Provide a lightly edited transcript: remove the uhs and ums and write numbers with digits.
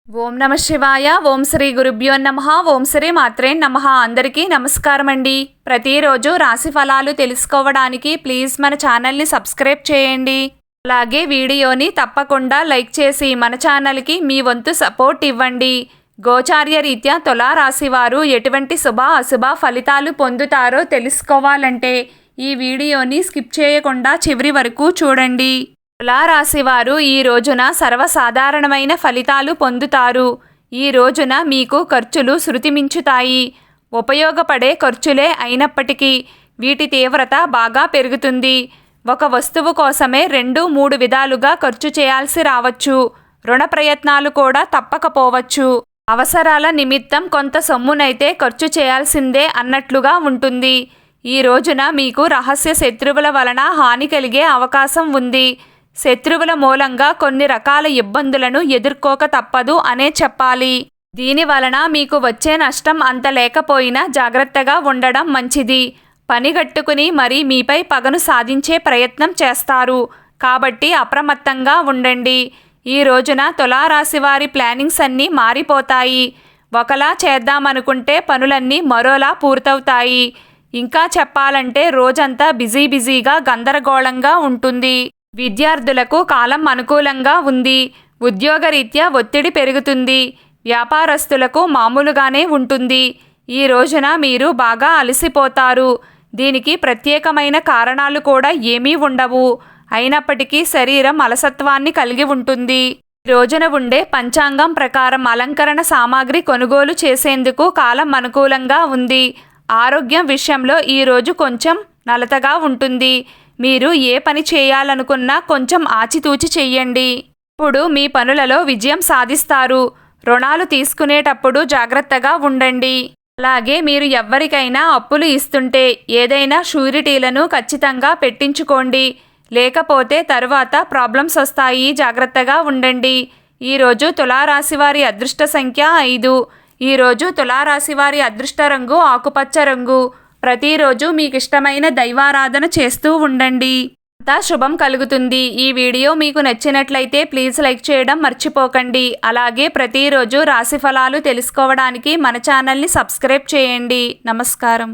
ఓం నమ శివాయ. ఓం శ్రీ గురుభ్యో నమః. ఓం శ్రీ మాత్రే నమః. అందరికీ నమస్కారం అండి. ప్రతిరోజు రాశి ఫలాలు తెలుసుకోవడానికి ప్లీజ్ మన ఛానల్ని సబ్స్క్రైబ్ చేయండి. అలాగే వీడియోని తప్పకుండా లైక్ చేసి మన ఛానల్కి మీ వంతు సపోర్ట్ ఇవ్వండి. గోచార్య రీత్యా తులా రాశి వారు ఎటువంటి శుభ అశుభ ఫలితాలు పొందుతారో తెలుసుకోవాలంటే ఈ వీడియోని స్కిప్ చేయకుండా చివరి వరకు చూడండి. తులా రాశి వారు ఈ రోజున సర్వసాధారణమైన ఫలితాలు పొందుతారు. ఈ రోజున మీకు ఖర్చులు శృతిమించుతాయి. ఉపయోగపడే ఖర్చులే అయినప్పటికీ వీటి తీవ్రత బాగా పెరుగుతుంది. ఒక వస్తువు కోసమే 2-3 విధాలుగా ఖర్చు చేయాల్సి రావచ్చు. రుణ ప్రయత్నాలు కూడా తప్పకపోవచ్చు. అవసరాల నిమిత్తం కొంత సొమ్మునైతే ఖర్చు చేయాల్సిందే అన్నట్లుగా ఉంటుంది. ఈ రోజున మీకు రహస్య శత్రువుల వలన హాని కలిగే అవకాశం ఉంది. శత్రువుల మూలంగా కొన్ని రకాల ఇబ్బందులను ఎదుర్కోక తప్పదు అనే చెప్పాలి. దీని వలన మీకు వచ్చే నష్టం అంత లేకపోయినా జాగ్రత్తగా ఉండడం మంచిది. పనిగట్టుకుని మరీ మీపై పగను సాధించే ప్రయత్నం చేస్తారు. కాబట్టి అప్రమత్తంగా ఉండండి. ఈ రోజున తులారాశి వారి ప్లానింగ్స్ అన్నీ మారిపోతాయి. ఒకలా చేద్దామనుకుంటే పనులన్నీ మరోలా పూర్తవుతాయి. ఇంకా చెప్పాలంటే రోజంతా బిజీగా గందరగోళంగా ఉంటుంది. విద్యార్థులకు కాలం అనుకూలంగా ఉంది. ఉద్యోగరీత్యా ఒత్తిడి పెరుగుతుంది. వ్యాపారస్తులకు మామూలుగానే ఉంటుంది. ఈ రోజున మీరు బాగా అలసిపోతారు. దీనికి ప్రత్యేకమైన కారణాలు కూడా ఏమీ ఉండవు. అయినప్పటికీ శరీరం అలసత్వాన్ని కలిగి ఉంటుంది. ఈ రోజున ఉండే పంచాంగం ప్రకారం అలంకరణ సామాగ్రి కొనుగోలు చేసేందుకు కాలం అనుకూలంగా ఉంది. ఆరోగ్యం విషయంలో ఈ రోజు కొంచెం నలతగా ఉంటుంది. మీరు ఏ పని చేయాలనుకున్నా కొంచెం ఆచితూచి చెయ్యండి. ఇప్పుడు మీ పనులలో విజయం సాధిస్తారు. రుణాలు తీసుకునేటప్పుడు జాగ్రత్తగా ఉండండి. అలాగే మీరు ఎవ్వరికైనా అప్పులు ఇస్తుంటే ఏదైనా షూరిటీలను ఖచ్చితంగా పెట్టించుకోండి. లేకపోతే తరువాత ప్రాబ్లమ్స్ వస్తాయి. జాగ్రత్తగా ఉండండి. ఈరోజు తులారాశి వారి అదృష్ట సంఖ్య 5. ఈరోజు తులారాశి వారి అదృష్ట రంగు ఆకుపచ్చ రంగు. ప్రతిరోజు మీకు ఇష్టమైన దైవారాధన చేస్తూ ఉండండి. అంతా శుభం కలుగుతుంది. ఈ వీడియో మీకు నచ్చినట్లయితే ప్లీజ్ లైక్ చేయడం మర్చిపోకండి. అలాగే ప్రతిరోజు రాశి ఫలాలు తెలుసుకోవడానికి మన ఛానల్ని సబ్స్క్రైబ్ చేయండి. నమస్కారం.